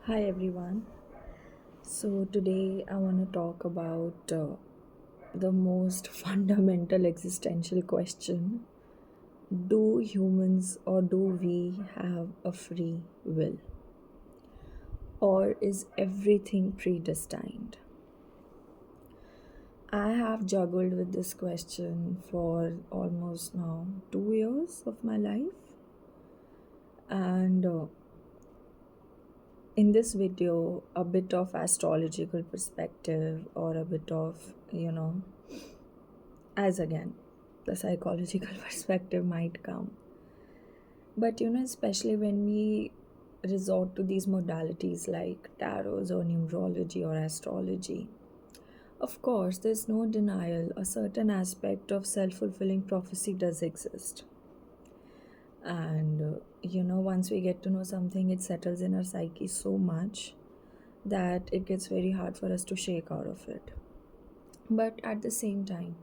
Hi everyone. So today I want to talk about the most fundamental existential question. Do humans or do we have a free will? Or is everything predestined? I have juggled with this question for almost now 2 years of my life. And in this video, a bit of astrological perspective or a bit of, as again the psychological perspective might come. But especially when we resort to these modalities like tarots or numerology or astrology, of course there's no denial a certain aspect of self-fulfilling prophecy does exist. And once we get to know something, it settles in our psyche so much that it gets very hard for us to shake out of it. But at the same time,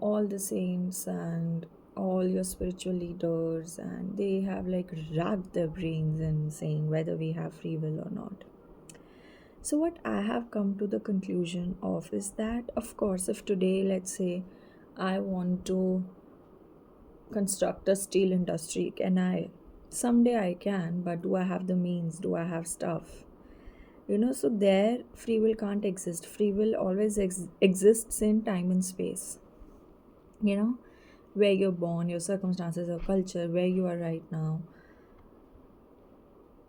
all the saints and all your spiritual leaders, and they have like racked their brains in saying whether we have free will or not. So what I have come to the conclusion of is that, of course, if today, let's say, I want to construct a steel industry, can I? Someday I can, but do I have the means? Do I have stuff? So there free will can't exist. Free will always exists in time and space. you know where you're born, your circumstances, your culture, where you are right now.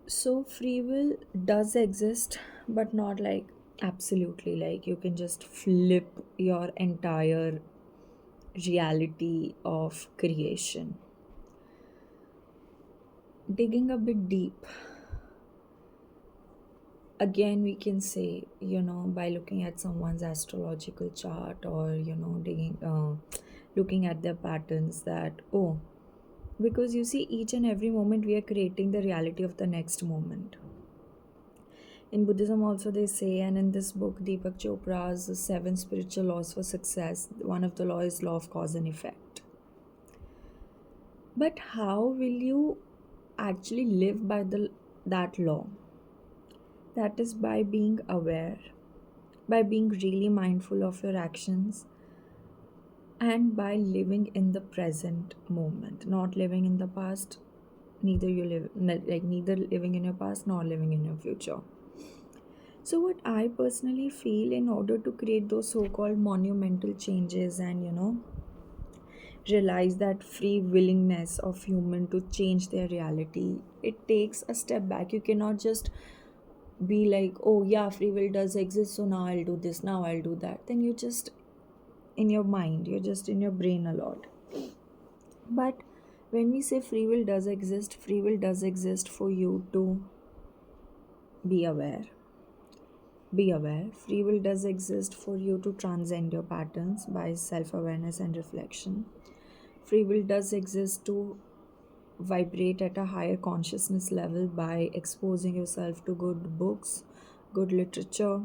So free will does exist, but not like absolutely, like you can just flip your entire reality of creation. Digging a bit deep, again we can say, by looking at someone's astrological chart, or digging looking at their patterns, that, oh, because you see, each and every moment we are creating the reality of the next moment. In Buddhism also they say, and in this book Deepak Chopra's Seven Spiritual Laws for Success, one of the law is law of cause and effect. But how will you actually live by the that law? That is by being aware, by being really mindful of your actions, and by living in the present moment, not living in the past. Neither you live like neither living in your past nor living in your future. So what I personally feel, in order to create those so-called monumental changes and realize that free willingness of human to change their reality, it takes a step back. You cannot just be like, oh yeah, free will does exist, so now I'll do this, now I'll do that. Then you just in your mind, you're just in your brain a lot. But when we say free will does exist, free will does exist for you to be aware. Be aware. Free will does exist for you to transcend your patterns by self awareness and reflection. Free will does exist to vibrate at a higher consciousness level by exposing yourself to good books, good literature,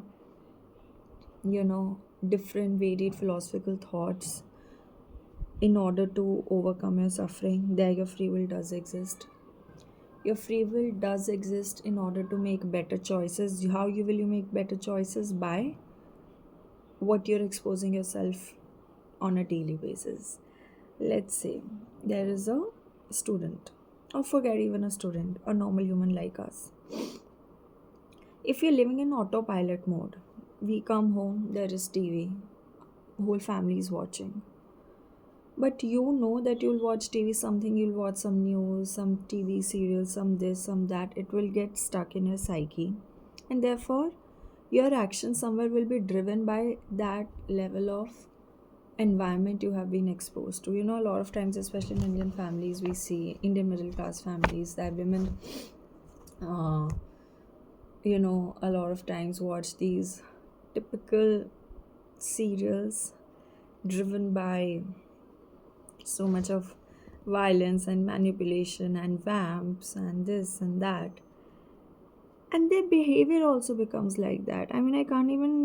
different varied philosophical thoughts in order to overcome your suffering. There, your free will does exist. Your free will does exist in order to make better choices. How you will you make better choices? By what you're exposing yourself on a daily basis. Let's say there is a student, or forget even a student, a normal human like us. If you're living in autopilot mode, we come home, there is TV, whole family is watching. But you know that you'll watch TV, something, you'll watch some news, some TV serial, some this, some that. It will get stuck in your psyche. And therefore, your action somewhere will be driven by that level of environment you have been exposed to. A lot of times, especially in Indian families, we see Indian middle class families that women, uh, a lot of times watch these typical serials driven by so much of violence and manipulation and vamps and this and that. And their behavior also becomes like that. I mean, I can't even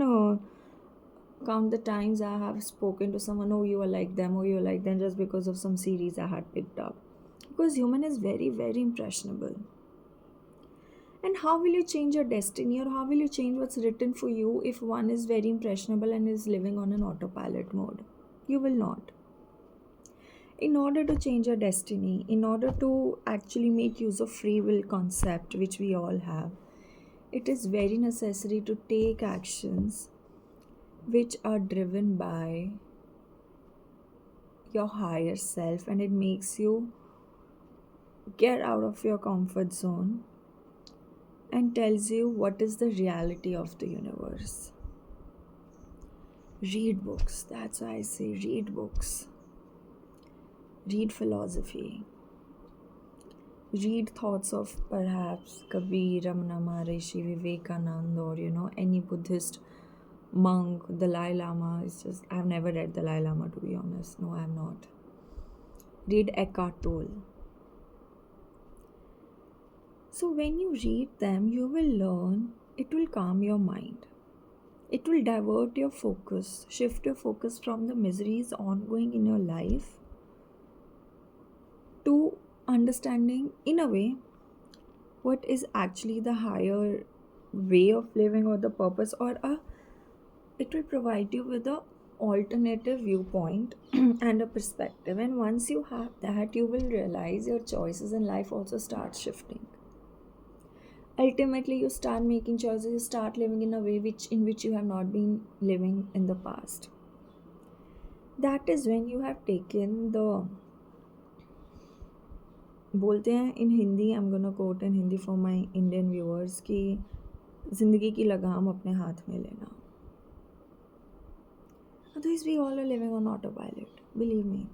count the times I have spoken to someone, oh, you are like them, oh, you are like them, just because of some series I had picked up. Because human is very, very impressionable. And how will you change your destiny, or how will you change what's written for you if one is very impressionable and is living on an autopilot mode? You will not. In order to change your destiny, in order to actually make use of free will concept, which we all have, it is very necessary to take actions which are driven by your higher self, and it makes you get out of your comfort zone and tells you what is the reality of the universe. Read books. That's why I say read books. Read philosophy. Read thoughts of perhaps Kabir, Ramana Maharishi, Vivekananda, or any Buddhist monk, Dalai Lama. It's just, I've never read Dalai Lama, to be honest. No, I have not. Read Eckhart Tolle. So when you read them, you will learn, it will calm your mind. It will divert your focus, shift your focus from the miseries ongoing in your life to understanding, in a way, what is actually the higher way of living, or the purpose, or it will provide you with a alternative viewpoint and a perspective. And once you have that, you will realize your choices in life also start shifting. Ultimately, you start making choices, you start living in a way in which you have not been living in the past. That is when you have taken the, बोलते हैं in Hindi, I'm gonna quote in Hindi for my Indian viewers, कि जिंदगी की लगाम अपने हाथ में लेना. Otherwise, we all are living on autopilot. Believe me.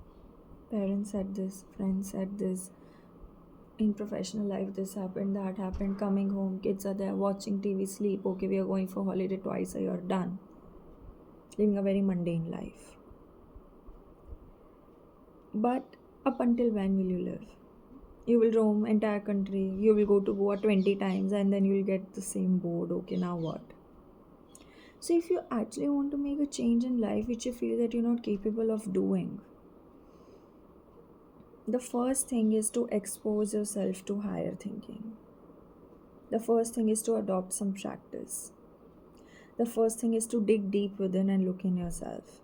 Parents said this, friends said this. In professional life, this happened, that happened. Coming home, kids are there watching TV, sleep. Okay, we are going for holiday twice a year. Done. Living a very mundane life. But up until when will you live? You will roam entire country. You will go to Goa 20 times, and then you will get the same bored. Okay, now what? So if you actually want to make a change in life which you feel that you're not capable of doing, the first thing is to expose yourself to higher thinking. The first thing is to adopt some practice. The first thing is to dig deep within and look in yourself.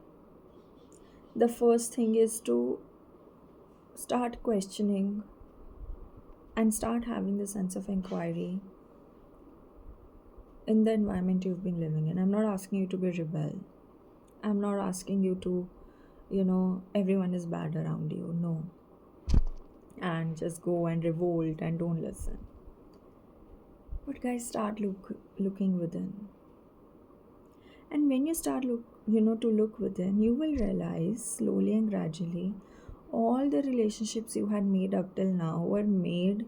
The first thing is to start questioning and start having the sense of inquiry in the environment you've been living in. I'm not asking you to be rebel. I'm not asking you to, everyone is bad around you. No. And just go and revolt and don't listen. But guys, start looking within. And when you start to look within, you will realize slowly and gradually all the relationships you had made up till now were made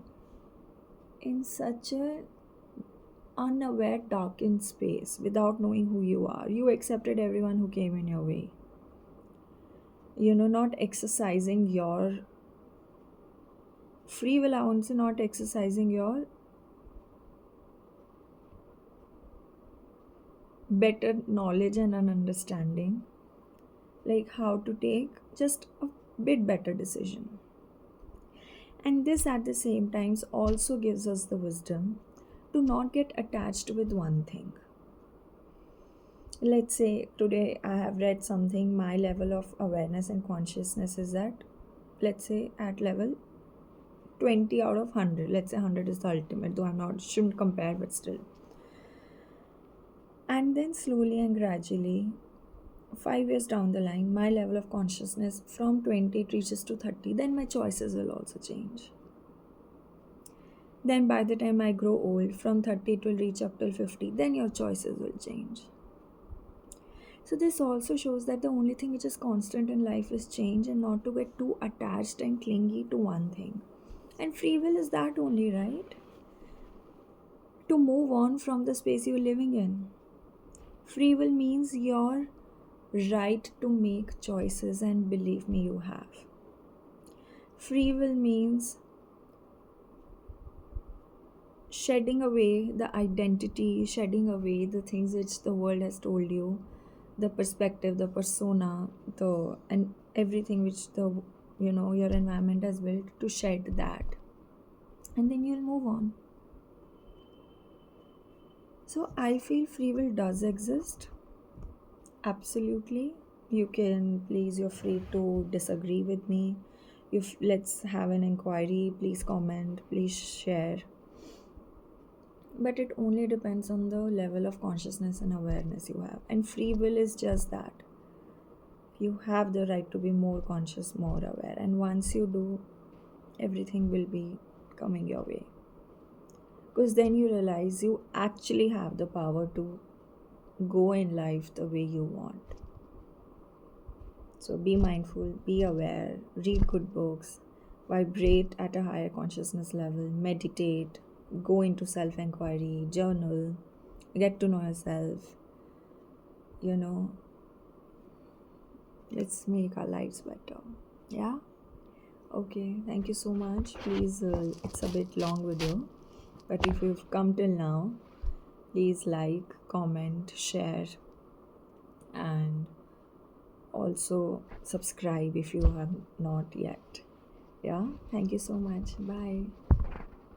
in such a unaware, darkened space without knowing who you are. You accepted everyone who came in your way. Not exercising your free will, I won't say not exercising your better knowledge and an understanding, like how to take just a bit better decision. And this at the same time also gives us the wisdom to not get attached with one thing. Let's say today I have read something, my level of awareness and consciousness is at, let's say, at level 20 out of 100. Let's say 100 is the ultimate, though shouldn't compare, but still. And then slowly and gradually, 5 years down the line, my level of consciousness from 20 it reaches to 30, then my choices will also change. Then by the time I grow old, from 30 it will reach up till 50, then your choices will change. So this also shows that the only thing which is constant in life is change, and not to get too attached and clingy to one thing. And free will is that only, right? To move on from the space you're living in. Free will means your right to make choices, and believe me, you have. Free will means shedding away the identity, shedding away the things which the world has told you, the perspective, the persona, and everything which your environment has built, to shed that. And then you'll move on. So I feel free will does exist. Absolutely. You can please, you're free to disagree with me. If let's have an inquiry, please comment, please share. But it only depends on the level of consciousness and awareness you have. And free will is just that. You have the right to be more conscious, more aware. And once you do, everything will be coming your way. Because then you realize you actually have the power to go in life the way you want. So be mindful, be aware, read good books, vibrate at a higher consciousness level, meditate, go into self inquiry, journal, get to know yourself. You know, let's make our lives better. Yeah? Okay, thank you so much. Please, it's a bit long video, but if you've come till now, please like, comment, share, and also subscribe if you have not yet. Yeah, thank you so much. Bye.